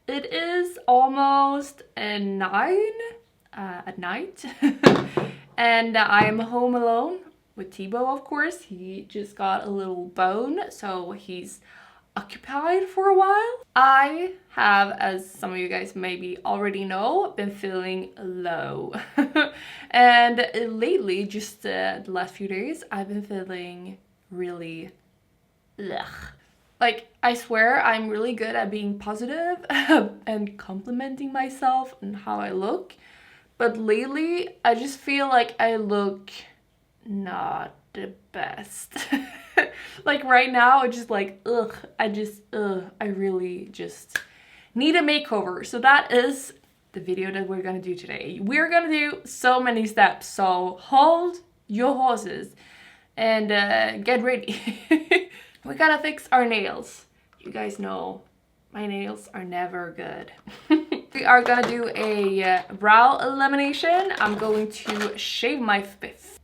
It is almost 9 at night and I'm home alone with Thibaut, of course. He just got a little bone, so he's occupied for a while. I have, as some of you guys maybe already know, been feeling low. And lately, just the last few days, I've been feeling really ugh. Like, I swear I'm really good at being positive and complimenting myself and how I look. But lately, I just feel like I look not the best. Like right now, it's just like, I really just need a makeover. So that is the video that we're gonna do today. We're gonna do so many steps, so hold your horses and get ready. We gotta fix our nails. You guys know my nails are never good. We are gonna do a brow lamination. I'm going to shave my face,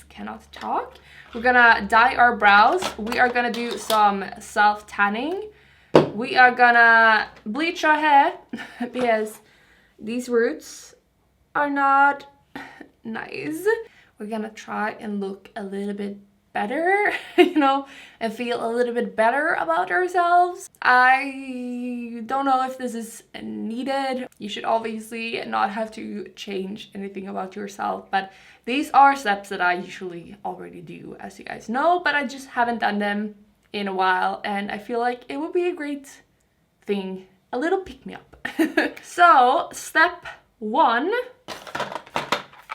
cannot talk. We're gonna dye our brows. We are gonna do some self-tanning. We are gonna bleach our hair because these roots are not nice. We're gonna try and look a little bit better, you know, and feel a little bit better about ourselves. I don't know if this is needed. You should obviously not have to change anything about yourself, but these are steps that I usually already do, as you guys know, but I just haven't done them in a while, and I feel like it would be a great thing, a little pick-me-up. So, step 1.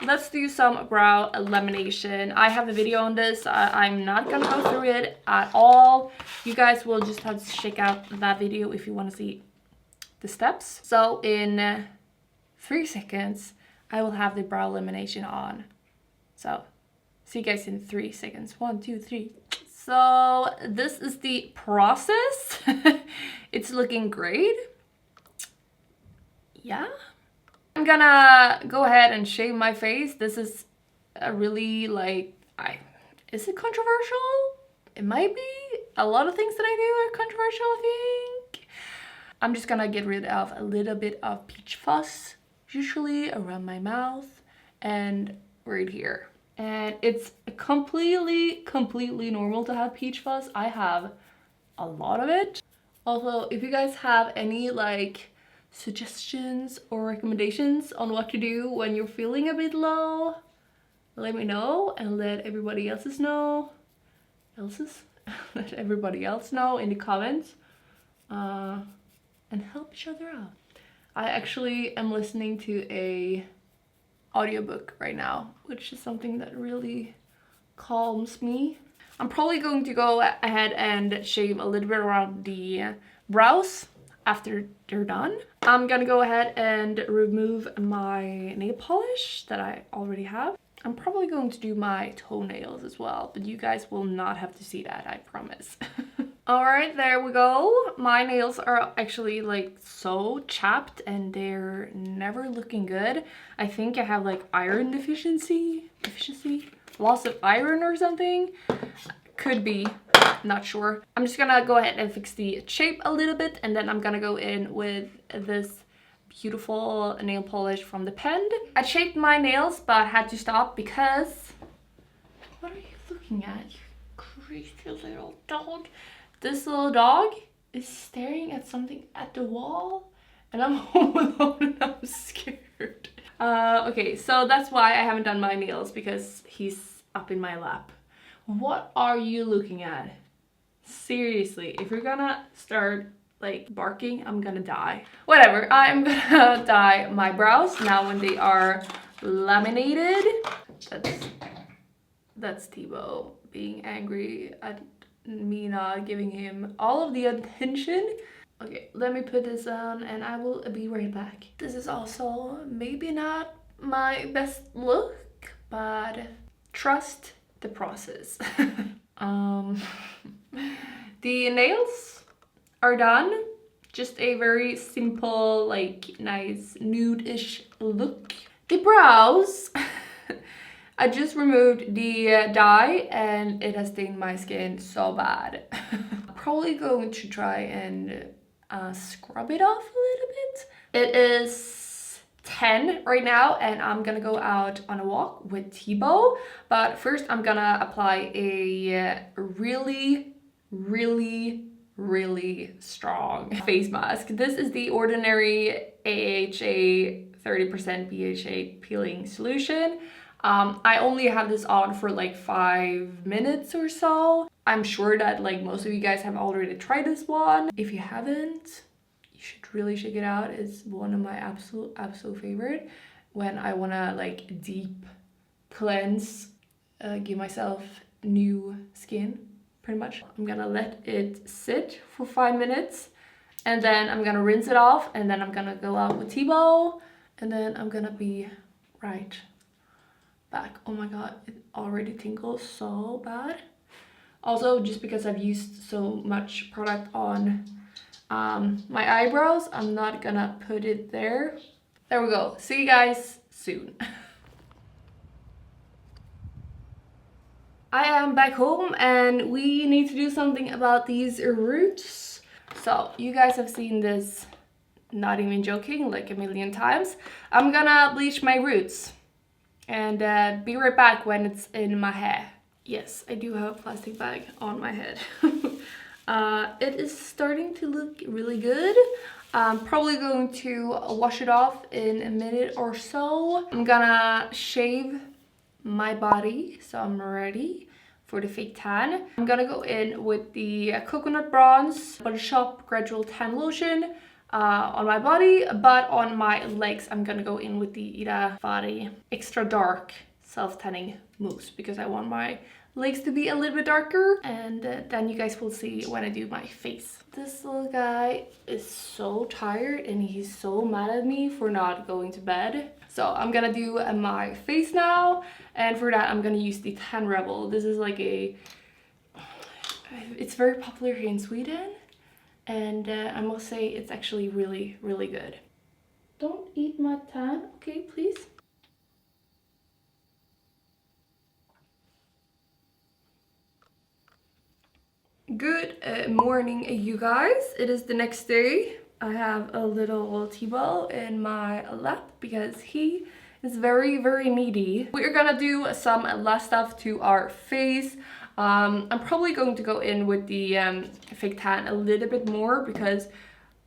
Let's do some brow lamination. I have a video on this. I'm not gonna go through it at all. You guys will just have to check out that video if you want to see the steps. So in 3 seconds, I will have the brow lamination on. So see you guys in 3 seconds. 1, 2, 3. So this is the process. It's looking great. Yeah. I'm gonna go ahead and shave my face. This is a really is it controversial? It might be. A lot of things that I do are controversial, I think. I'm just gonna get rid of a little bit of peach fuzz, usually around my mouth and right here. And it's completely normal to have peach fuzz. I have a lot of it. Also, if you guys have any suggestions or recommendations on what to do when you're feeling a bit low, let me know and let everybody else know let everybody else know in the comments, and help each other out. I actually am listening to a audiobook right now, which is something that really calms me. I'm probably going to go ahead and shave a little bit around the brows after they're done. I'm gonna go ahead and remove my nail polish that I already have. I'm probably going to do my toenails as well, but you guys will not have to see that, I promise. All right, there we go. My nails are actually so chapped and they're never looking good. I think I have iron deficiency, loss of iron or something. Could be, not sure. I'm just gonna go ahead and fix the shape a little bit, and then I'm gonna go in with this beautiful nail polish from the Pen. I shaped my nails but had to stop because... What are you looking at, you crazy little dog? This little dog is staring at something at the wall and I'm home alone and I'm scared. Okay, so that's why I haven't done my nails, because he's up in my lap. What are you looking at? Seriously, if you're gonna start barking, I'm gonna die. Whatever, I'm gonna dye my brows now when they are laminated. That's Thibaut being angry at me not giving him all of the attention. Okay, let me put this on and I will be right back. This is also maybe not my best look, but trust the process. The nails are done. Just a very simple, nice nude-ish look. The brows, I just removed the dye and it has stained my skin so bad. I'm probably going to try and scrub it off a little bit. It is 10 right now and I'm gonna go out on a walk with Thibaut. But first I'm gonna apply a really strong face mask. This is the Ordinary AHA 30% BHA peeling solution. I only have this on for like 5 minutes or so. I'm sure that like most of you guys have already tried this one. If you haven't, you should really check it out. It's one of my absolute favorite when I wanna like deep cleanse, give myself new skin, pretty much. I'm gonna let it sit for 5 minutes and then I'm gonna rinse it off and then I'm gonna go out with Thibaut and then I'm gonna be right back. Oh my god, it already tingles so bad. Also, just because I've used so much product on my eyebrows, I'm not gonna put it there. There we go. See you guys soon. I am back home and we need to do something about these roots. So you guys have seen this, not even joking, like a million times. I'm gonna bleach my roots and be right back when it's in my hair. Yes, I do have a plastic bag on my head. It is starting to look really good. I'm probably going to wash it off in a minute or so. I'm gonna shave my body, so I'm ready for the fake tan. I'm gonna go in with the Coconut Bronze Body Shop Gradual Tan Lotion on my body, but on my legs I'm gonna go in with the Ida Body Extra Dark Self Tanning Mousse because I want my legs to be a little bit darker, and then you guys will see when I do my face. This little guy is so tired and he's so mad at me for not going to bed. So I'm gonna do my face now, and for that I'm gonna use the Tan Rebel. This is like it's very popular here in Sweden, and I must say it's actually really good. Don't eat my tan, okay, please? Good morning, you guys. It is the next day. I have a little Thibaut in my lap because he is very needy. We're gonna do some last stuff to our face. I'm probably going to go in with the fake tan a little bit more because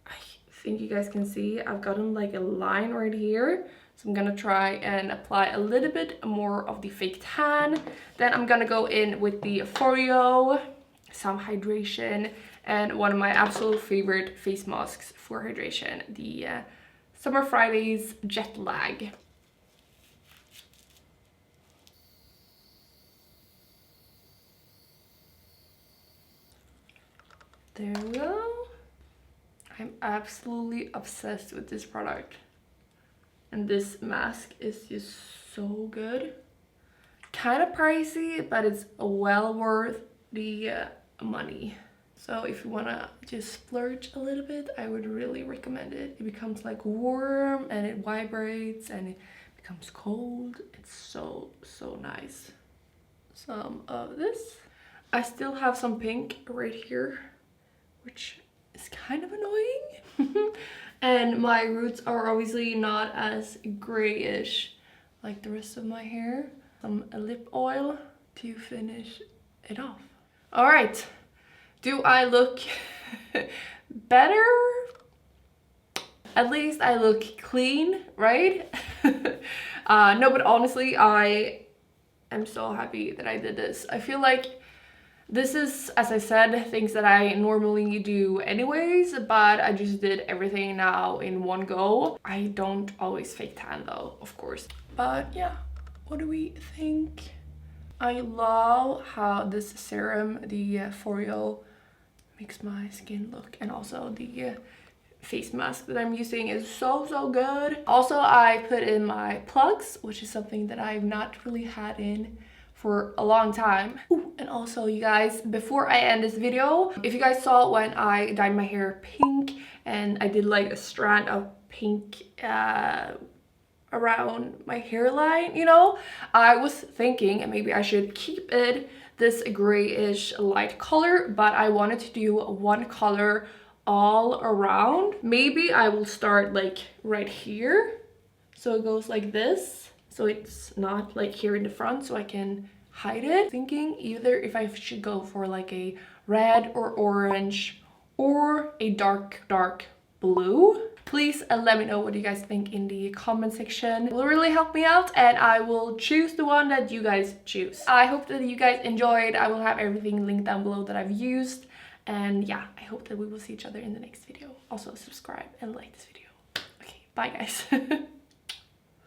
I think you guys can see I've gotten like a line right here. So I'm gonna try and apply a little bit more of the fake tan. Then I'm gonna go in with the Foreo, some hydration, and one of my absolute favorite face masks for hydration, the Summer Fridays Jet Lag. There we go. I'm absolutely obsessed with this product. And this mask is just so good. Kind of pricey, but it's well worth the money. So if you want to just splurge a little bit, I would really recommend it. It becomes like warm and it vibrates and it becomes cold. It's so nice. Some of this. I still have some pink right here, which is kind of annoying. And my roots are obviously not as grayish like the rest of my hair. Some lip oil to finish it off. All right, do I look better? At least I look clean, right? No, but honestly, I am so happy that I did this. I feel like this is, as I said, things that I normally do anyways, but I just did everything now in one go. I don't always fake tan though, of course. But yeah, what do we think? I love how this serum, the Foreo, makes my skin look, and also the face mask that I'm using is so good. Also, I put in my plugs, which is something that I've not really had in for a long time. Ooh, and also you guys, before I end this video, if you guys saw when I dyed my hair pink and I did like a strand of pink around my hairline, you know, I was thinking maybe I should keep it this grayish light color, but I wanted to do one color all around. Maybe I will start like right here, so it goes like this, so it's not like here in the front, so I can hide it. Thinking either if I should go for like a red or orange or a dark blue. Please let me know what you guys think in the comment section. It will really help me out, and I will choose the one that you guys choose. I hope that you guys enjoyed. I will have everything linked down below that I've used. And yeah, I hope that we will see each other in the next video. Also subscribe and like this video. Okay, bye guys.